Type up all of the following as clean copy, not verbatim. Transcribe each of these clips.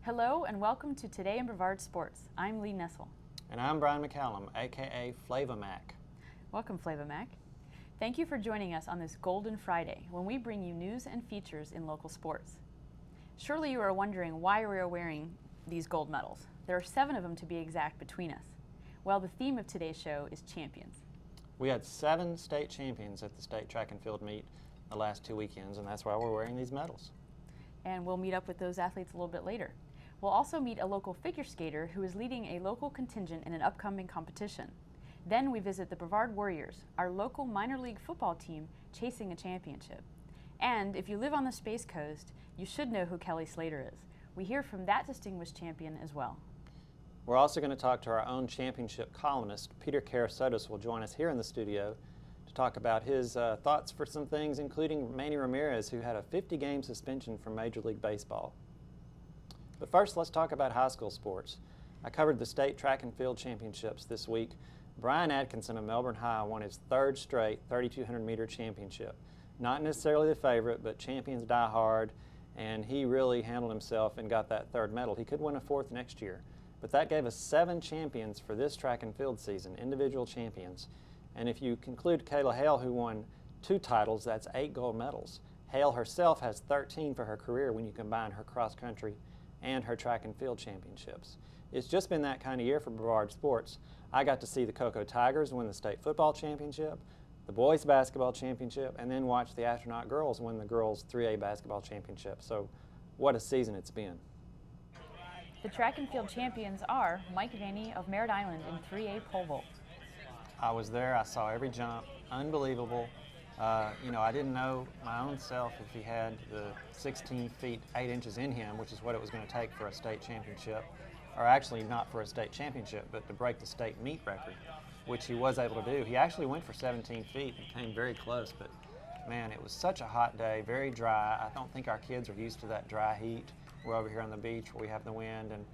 Hello and welcome to Today in Brevard Sports. I'm Lee Nessel. And I'm Brian McCallum, aka Flava Mac. Welcome, Flava Mac. Thank you for joining us on this Golden Friday when we bring you news and features in local sports. Surely you are wondering why we are wearing these gold medals. There are 7 of them to be exact between us. Well, the theme of today's show is champions. We had 7 state champions at the state track and field meet the last 2 weekends, and that's why we're wearing these medals. And we'll meet up with those athletes a little bit later. We'll also meet a local figure skater who is leading a local contingent in an upcoming competition. Then we visit the Brevard Warriors, our local minor league football team chasing a championship. And if you live on the Space Coast, you should know who Kelly Slater is. We hear from that distinguished champion as well. We're also going to talk to our own championship columnist. Peter Kerasotis will join us here in the studio to talk about his thoughts for some things, including Manny Ramirez, who had a 50-game suspension from Major League Baseball. But first, let's talk about high school sports. I covered the state track and field championships this week. Brian Atkinson of Melbourne High won his 3rd straight 3,200-meter championship. Not necessarily the favorite, but champions die hard, and he really handled himself and got that 3rd medal. He could win a 4th next year. But that gave us 7 champions for this track and field season, individual champions. And if you conclude Kayla Hale, who won 2 titles, that's 8 gold medals. Hale herself has 13 for her career when you combine her cross country and her track and field championships. It's just been that kind of year for Brevard sports. I got to see the Cocoa Tigers win the state football championship, the boys basketball championship, and then watch the Astronaut girls win the girls 3A basketball championship. So what a season it's been. The track and field champions are Mike Vaney of Merritt Island in 3A pole vault. I was there, I saw every jump, unbelievable. I didn't know my own self if he had the 16 feet 8 inches in him, which is what it was going to take for a state championship, or actually not for a state championship, but to break the state meet record, which he was able to do. He actually went for 17 feet and came very close, but man, it was such a hot day, very dry. I don't think our kids are used to that dry heat. We're over here on the beach where we have the wind, and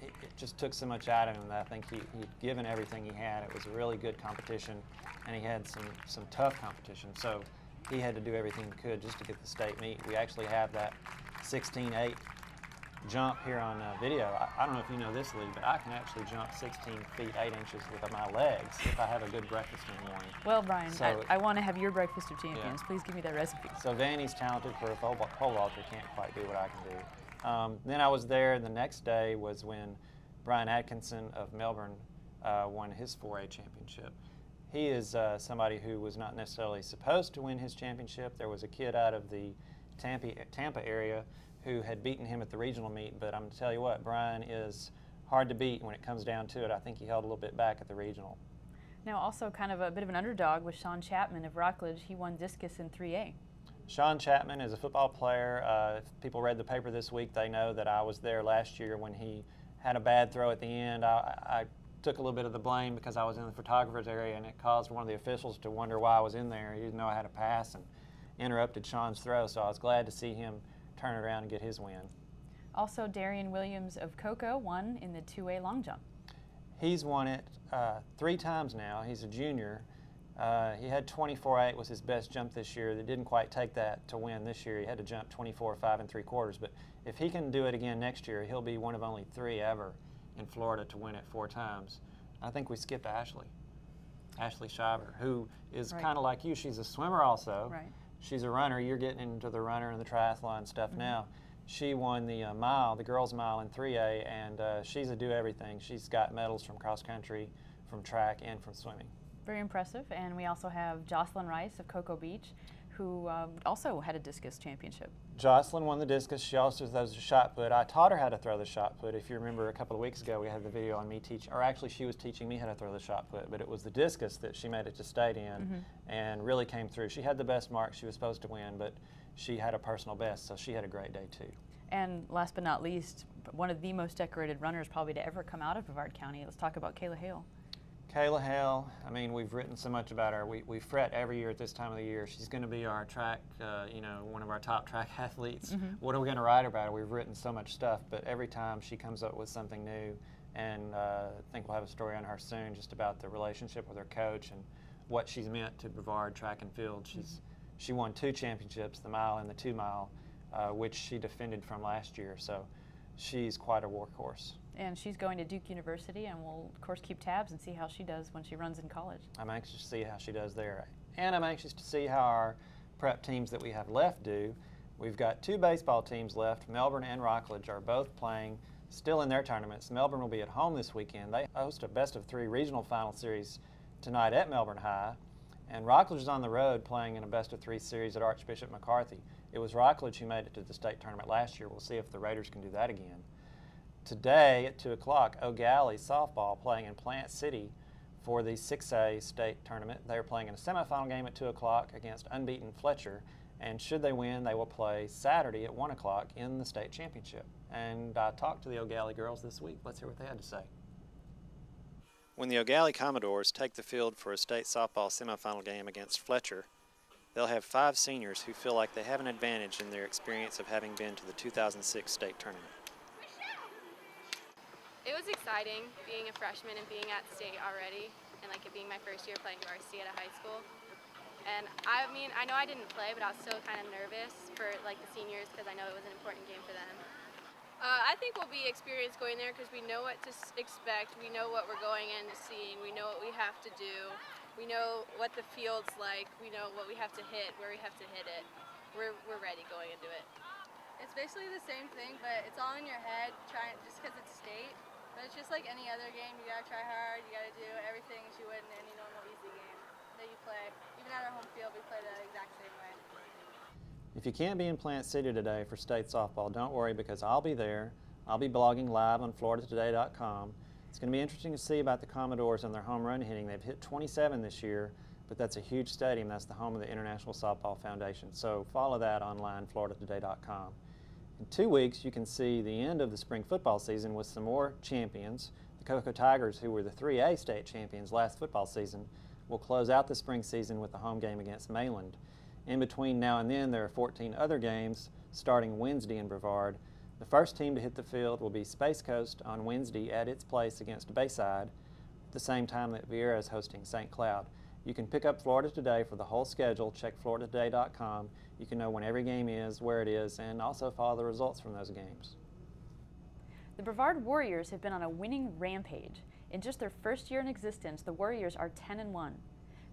it just took so much out of him that I think he'd given everything he had. It was a really good competition, and he had some tough competition, so he had to do everything he could just to get the state meet. We actually have that 16-8 jump here on video. I don't know if you know this, Lee, but I can actually jump 16 feet 8 inches with my legs if I have a good breakfast in the morning. Well, Brian, So, I want to have your breakfast of champions. Yeah. Please give me that recipe. So Vanny's talented for a pole vaulter, can't quite do what I can do. Then I was there, and the next day was when Brian Atkinson of Melbourne won his 4A championship. He is somebody who was not necessarily supposed to win his championship. There was a kid out of the Tampa area who had beaten him at the regional meet, but I'm going to tell you what, Brian is hard to beat when it comes down to it. I think he held a little bit back at the regional. Now, also kind of a bit of an underdog was Sean Chapman of Rockledge. He won discus in 3A. Sean Chapman is a football player. If people read the paper this week, they know that I was there last year when he had a bad throw at the end. I took a little bit of the blame because I was in the photographer's area, and it caused one of the officials to wonder why I was in there. He didn't know I had a pass and interrupted Sean's throw, so I was glad to see him turn it around and get his win. Also, Darian Williams of Cocoa won in the 2A long jump. He's won it 3 times now. He's a junior. He had 24.8 was his best jump this year. They didn't quite take that to win this year. He had to jump 24.5 3/4. But if he can do it again next year, he'll be one of only 3 ever in Florida to win it 4 times. I think we skip Ashley Shiver, who is kind of like you. She's a swimmer also. Right. She's a runner. You're getting into the runner and the triathlon stuff now. She won the mile, the girls' mile in 3A, and she's a do-everything. She's got medals from cross country, from track, and from swimming. Very impressive. And we also have Jocelyn Rice of Cocoa Beach, who also had a discus championship. Jocelyn won the discus. She also throws the shot put. I taught her how to throw the shot put. If you remember a couple of weeks ago, we had the video on me teaching, or actually she was teaching me how to throw the shot put, but it was the discus that she made it to state in and really came through. She had the best mark. She was supposed to win, but she had a personal best, so she had a great day too. And last but not least, one of the most decorated runners probably to ever come out of Brevard County. Let's talk about Kayla Hale. Kayla Hale, I mean, we've written so much about her. We fret every year at this time of the year. She's going to be our track, one of our top track athletes. What are we going to write about her? We've written so much stuff, but every time she comes up with something new, and I think we'll have a story on her soon just about the relationship with her coach and what she's meant to Brevard track and field. She won 2 championships, the mile and the 2 mile, which she defended from last year. So she's quite a workhorse. And she's going to Duke University, and we'll, of course, keep tabs and see how she does when she runs in college. I'm anxious to see how she does there. And I'm anxious to see how our prep teams that we have left do. We've got 2 baseball teams left. Melbourne and Rockledge are both playing still in their tournaments. Melbourne will be at home this weekend. They host a best-of-3 regional final series tonight at Melbourne High. And Rockledge is on the road playing in a best-of-3 series at Archbishop McCarthy. It was Rockledge who made it to the state tournament last year. We'll see if the Raiders can do that again. Today at 2 o'clock, Eau Gallie softball playing in Plant City for the 6A state tournament. They are playing in a semifinal game at 2 o'clock against unbeaten Fletcher. And should they win, they will play Saturday at 1 o'clock in the state championship. And I talked to the Eau Gallie girls this week. Let's hear what they had to say. When the Eau Gallie Commodores take the field for a state softball semifinal game against Fletcher, they'll have 5 seniors who feel like they have an advantage in their experience of having been to the 2006 state tournament. It was exciting being a freshman and being at state already, and like it being my first year playing varsity at a high school. And I mean, I know I didn't play, but I was still kind of nervous for like the seniors because I know it was an important game for them. I think we'll be experienced going there because we know what to expect. We know what we're going in to seeing. We know what we have to do. We know what the field's like. We know what we have to hit, where we have to hit it. We're ready going into it. It's basically the same thing, but it's all in your head, just because it's state. But it's just like any other game. You gotta try hard. You gotta do everything as you would in any normal easy game that you play. Even at our home field, we play the exact same way. If you can't be in Plant City today for state softball, don't worry because I'll be there. I'll be blogging live on FloridaToday.com. It's going to be interesting to see about the Commodores and their home run hitting. They've hit 27 this year, but that's a huge stadium. That's the home of the International Softball Foundation. So follow that online, FloridaToday.com. In 2 weeks, you can see the end of the spring football season with some more champions. The Cocoa Tigers, who were the 3A state champions last football season, will close out the spring season with a home game against Mayland. In between now and then, there are 14 other games starting Wednesday in Brevard. The first team to hit the field will be Space Coast on Wednesday at its place against Bayside, at the same time that Vieira is hosting St. Cloud. You can pick up Florida Today for the whole schedule. Check FloridaToday.com. You can know when every game is, where it is, and also follow the results from those games. The Brevard Warriors have been on a winning rampage. In just their first year in existence, the Warriors are 10-1.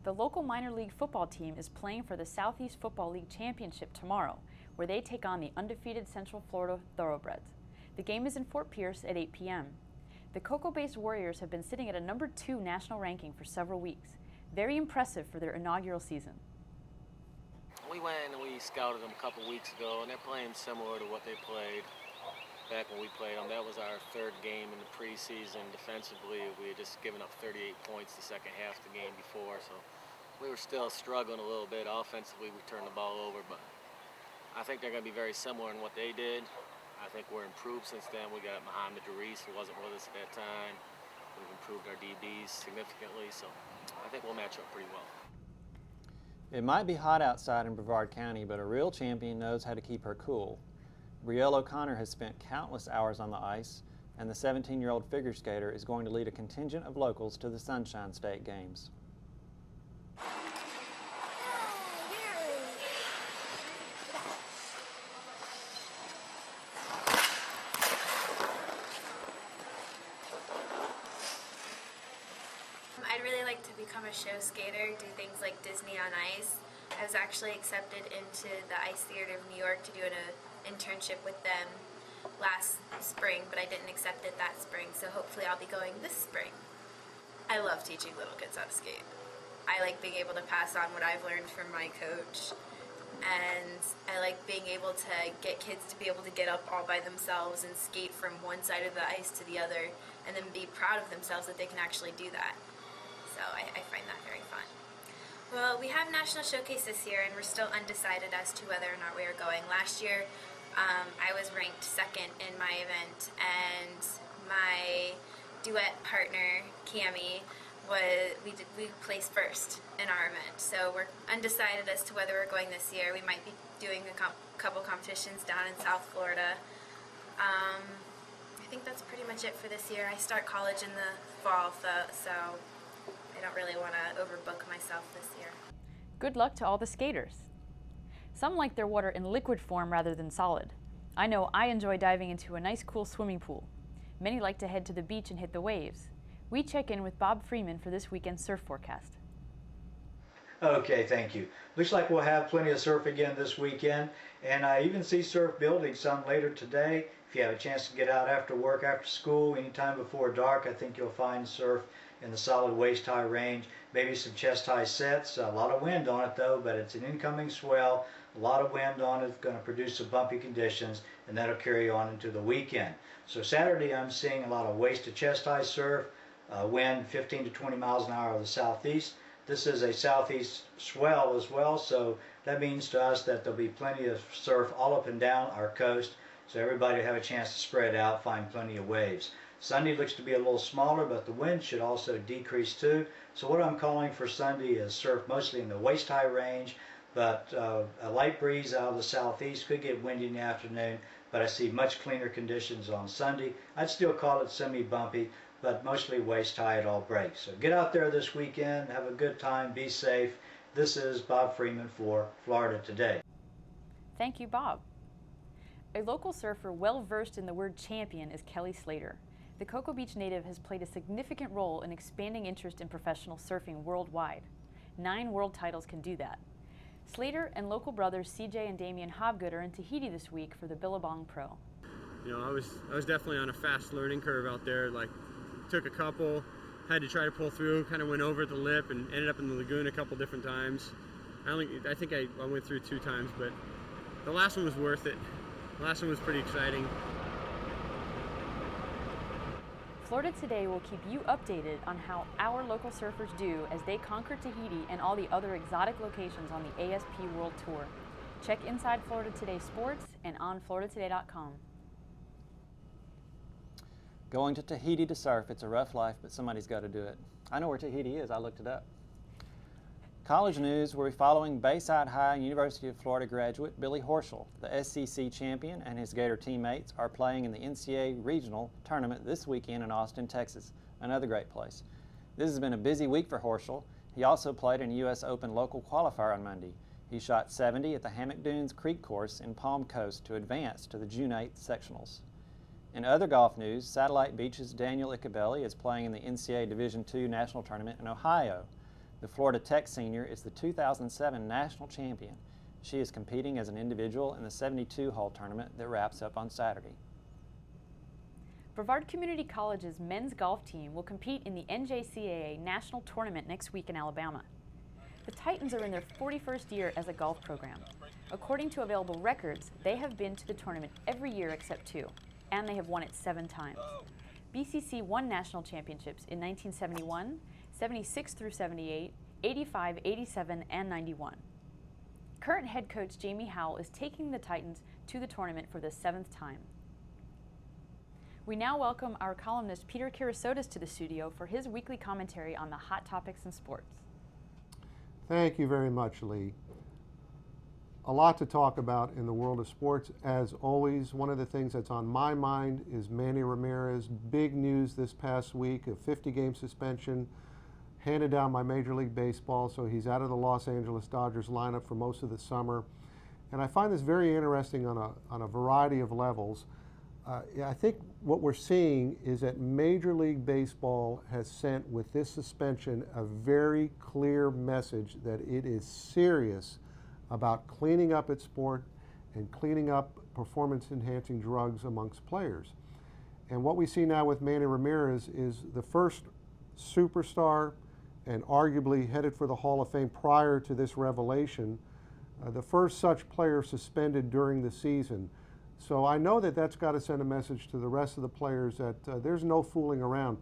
The local minor league football team is playing for the Southeast Football League Championship tomorrow, where they take on the undefeated Central Florida Thoroughbreds. The game is in Fort Pierce at 8 p.m. The Cocoa-based Warriors have been sitting at a number 2 national ranking for several weeks. Very impressive for their inaugural season. We went and we scouted them a couple weeks ago, and they're playing similar to what they played back when we played them. That was our 3rd game in the preseason. Defensively, we had just given up 38 points the second half of the game before, so we were still struggling a little bit. Offensively, we turned the ball over, but I think they're going to be very similar in what they did. I think we're improved since then. We got Muhammad Darius, who wasn't with us at that time. We've improved our DBs significantly, so I think we'll match up pretty well. It might be hot outside in Brevard County, but a real champion knows how to keep her cool. Brielle O'Connor has spent countless hours on the ice, and the 17-year-old figure skater is going to lead a contingent of locals to the Sunshine State Games. I'd really like to become a show skater, do things like Disney on Ice. I was actually accepted into the Ice Theater of New York to do an internship with them last spring, but I didn't accept it that spring, so hopefully I'll be going this spring. I love teaching little kids how to skate. I like being able to pass on what I've learned from my coach, and I like being able to get kids to be able to get up all by themselves and skate from one side of the ice to the other, and then be proud of themselves that they can actually do that. So I find that very fun. Well, we have National Showcase this year, and we're still undecided as to whether or not we are going. Last year, I was ranked 2nd in my event, and my duet partner, Cami, we placed 1st in our event. So we're undecided as to whether we're going this year. We might be doing a couple competitions down in South Florida. I think that's pretty much it for this year. I start college in the fall, so I don't really want to overbook myself this year. Good luck to all the skaters. Some like their water in liquid form rather than solid. I know I enjoy diving into a nice cool swimming pool. Many like to head to the beach and hit the waves. We check in with Bob Freeman for this weekend's surf forecast. Okay, thank you. Looks like we'll have plenty of surf again this weekend, and I even see surf building some later today. If you have a chance to get out after work, after school, anytime before dark, I think you'll find surf in the solid waist-high range, maybe some chest-high sets. A lot of wind on it though, but it's an incoming swell, a lot of wind on it, going to produce some bumpy conditions, and that'll carry on into the weekend. So Saturday I'm seeing a lot of waist to chest-high surf, wind 15 to 20 miles an hour of the southeast. This is a southeast swell as well, so that means to us that there'll be plenty of surf all up and down our coast, so everybody will have a chance to spread out, find plenty of waves. Sunday looks to be a little smaller, but the wind should also decrease too. So what I'm calling for Sunday is surf mostly in the waist-high range, but a light breeze out of the southeast, could get windy in the afternoon, but I see much cleaner conditions on Sunday. I'd still call it semi-bumpy, but mostly waist-high at all breaks. So get out there this weekend, have a good time, be safe. This is Bob Freeman for Florida Today. Thank you, Bob. A local surfer well versed in the word champion is Kelly Slater. The Cocoa Beach native has played a significant role in expanding interest in professional surfing worldwide. 9 world titles can do that. Slater and local brothers CJ and Damian Hobgood are in Tahiti this week for the Billabong Pro. You know, I was definitely on a fast learning curve out there. Like, took a couple, had to try to pull through, kind of went over at the lip and ended up in the lagoon a couple different times. I think I went through 2 times, but the last one was worth it. The last one was pretty exciting. Florida Today will keep you updated on how our local surfers do as they conquer Tahiti and all the other exotic locations on the ASP World Tour. Check Inside Florida Today Sports and on FloridaToday.com. Going to Tahiti to surf, it's a rough life, but somebody's got to do it. I know where Tahiti is, I looked it up. College news, we're following Bayside High and University of Florida graduate Billy Horschel. The SEC champion and his Gator teammates are playing in the NCAA Regional Tournament this weekend in Austin, Texas, another great place. This has been a busy week for Horschel. He also played in a U.S. Open local qualifier on Monday. He shot 70 at the Hammock Dunes Creek course in Palm Coast to advance to the June 8th sectionals. In other golf news, Satellite Beach's Daniel Icabelli is playing in the NCAA Division II National Tournament in Ohio. The Florida Tech senior is the 2007 national champion. She is competing as an individual in the 72-hole tournament that wraps up on Saturday. Brevard Community College's men's golf team will compete in the NJCAA National Tournament next week in Alabama. The Titans are in their 41st year as a golf program. According to available records, they have been to the tournament every year except 2, and they have won it 7 times. BCC won national championships in 1971, 76 through 78, 85, 87, and 91. Current head coach Jamie Howell is taking the Titans to the tournament for the 7th time. We now welcome our columnist Peter Kerasotis to the studio for his weekly commentary on the hot topics in sports. Thank you very much, Lee. A lot to talk about in the world of sports. As always, one of the things that's on my mind is Manny Ramirez. Big news this past week, a 50-game suspension handed down by Major League Baseball, so he's out of the Los Angeles Dodgers lineup for most of the summer. And I find this very interesting on a variety of levels. I think what we're seeing is that Major League Baseball has sent with this suspension a very clear message that it is serious about cleaning up its sport and cleaning up performance-enhancing drugs amongst players. And what we see now with Manny Ramirez is the first superstar and arguably headed for the Hall of Fame prior to this revelation, the first such player suspended during the season. So I know that that's got to send a message to the rest of the players that there's no fooling around.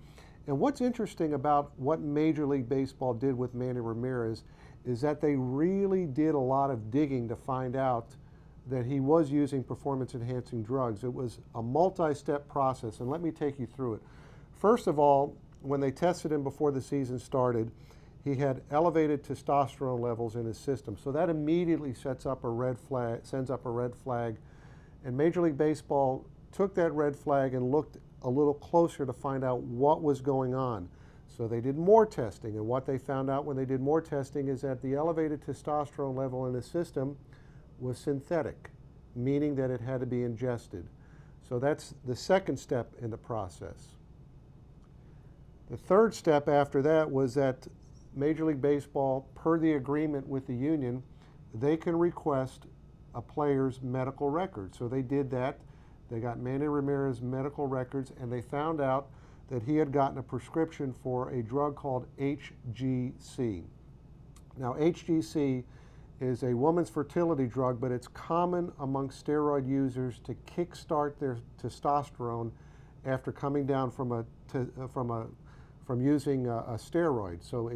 And what's interesting about what Major League Baseball did with Manny Ramirez is that they really did a lot of digging to find out that he was using performance-enhancing drugs. It was a multi-step process, and let me take you through it. First of all, when they tested him before the season started, he had elevated testosterone levels in his system. So that immediately sends up a red flag. And Major League Baseball took that red flag and looked a little closer to find out what was going on. So they did more testing, and what they found out when they did more testing is that the elevated testosterone level in his system was synthetic. meaning that it had to be ingested. So that's the second step in the process. The third step after that was that Major League Baseball, per the agreement with the union, they can request a player's medical record. So they did that. They got Manny Ramirez's medical records, and they found out that he had gotten a prescription for a drug called HGC. Now, HGC is a woman's fertility drug, but it's common among steroid users to kickstart their testosterone after coming down from using a steroid. So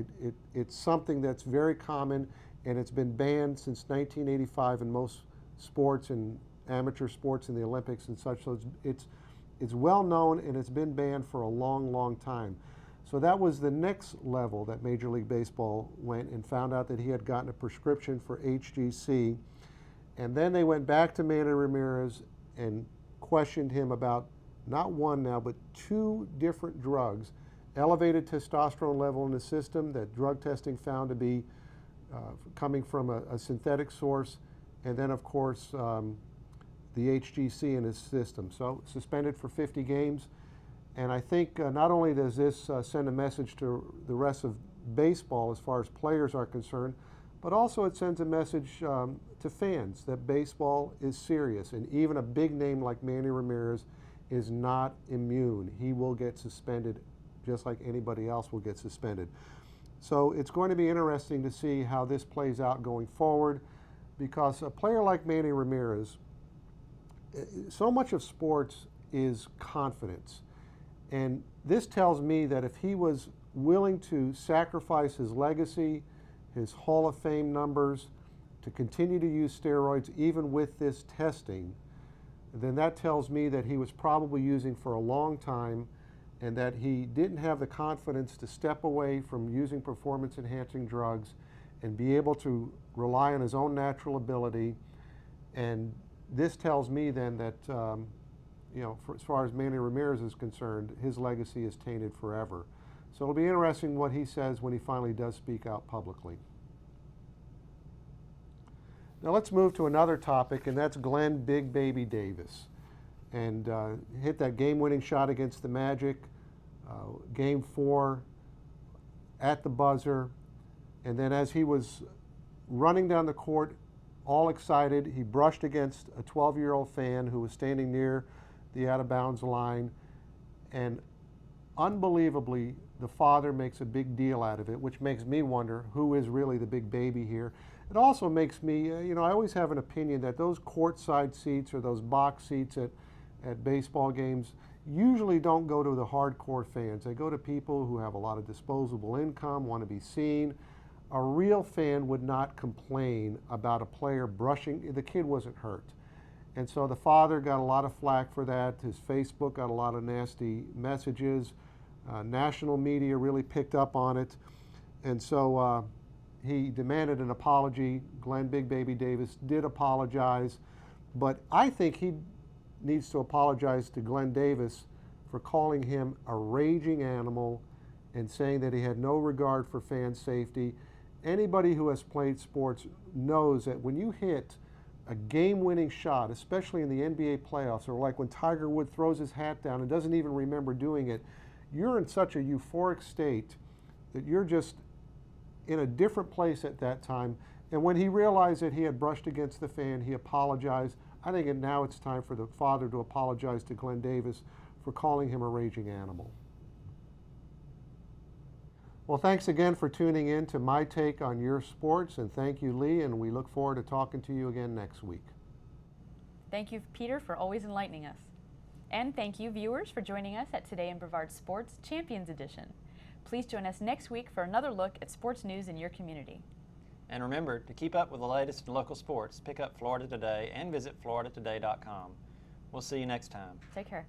it's something that's very common, and it's been banned since 1985 in most sports and amateur sports in the Olympics and such. So it's well known, and it's been banned for a long, long time. So that was the next level that Major League Baseball went and found out that he had gotten a prescription for HGC. And then they went back to Manny Ramirez and questioned him about not one now, but two different drugs. Elevated testosterone level in the system that drug testing found to be coming from a synthetic source, and then of course the HGC in his system. So suspended for 50 games. And I think not only does this send a message to the rest of baseball as far as players are concerned, but also it sends a message to fans that baseball is serious, and even a big name like Manny Ramirez is not immune. He will get suspended just like anybody else will get suspended. So it's going to be interesting to see how this plays out going forward, because a player like Manny Ramirez, so much of sports is confidence. And this tells me that if he was willing to sacrifice his legacy, his Hall of Fame numbers, to continue to use steroids even with this testing, then that tells me that he was probably using for a long time, and that he didn't have the confidence to step away from using performance-enhancing drugs and be able to rely on his own natural ability. And this tells me then that, as far as Manny Ramirez is concerned, his legacy is tainted forever. So it'll be interesting what he says when he finally does speak out publicly. Now let's move to another topic, and that's Glenn Big Baby Davis. And hit that game-winning shot against the Magic, Game 4 at the buzzer. And then as he was running down the court, all excited, he brushed against a 12-year-old fan who was standing near the out-of-bounds line. And unbelievably, the father makes a big deal out of it, which makes me wonder who is really the big baby here. It also makes me, I always have an opinion that those courtside seats or those box seats at baseball games usually don't go to the hardcore fans. They go to people who have a lot of disposable income, want to be seen. A real fan would not complain about a player brushing. The kid wasn't hurt. And so the father got a lot of flack for that. His Facebook got a lot of nasty messages. National media really picked up on it. And so he demanded an apology. Glenn Big Baby Davis did apologize. But I think he needs to apologize to Glenn Davis for calling him a raging animal and saying that he had no regard for fan safety. Anybody who has played sports knows that when you hit a game-winning shot, especially in the NBA playoffs, or like when Tiger Woods throws his hat down and doesn't even remember doing it, you're in such a euphoric state that you're just in a different place at that time. And when he realized that he had brushed against the fan, he apologized. I think now it's time for the father to apologize to Glenn Davis for calling him a raging animal. Well, thanks again for tuning in to my take on your sports, and thank you, Lee, and we look forward to talking to you again next week. Thank you, Peter, for always enlightening us. And thank you, viewers, for joining us at Today in Brevard Sports Champions Edition. Please join us next week for another look at sports news in your community. And remember, to keep up with the latest in local sports, pick up Florida Today and visit floridatoday.com. We'll see you next time. Take care.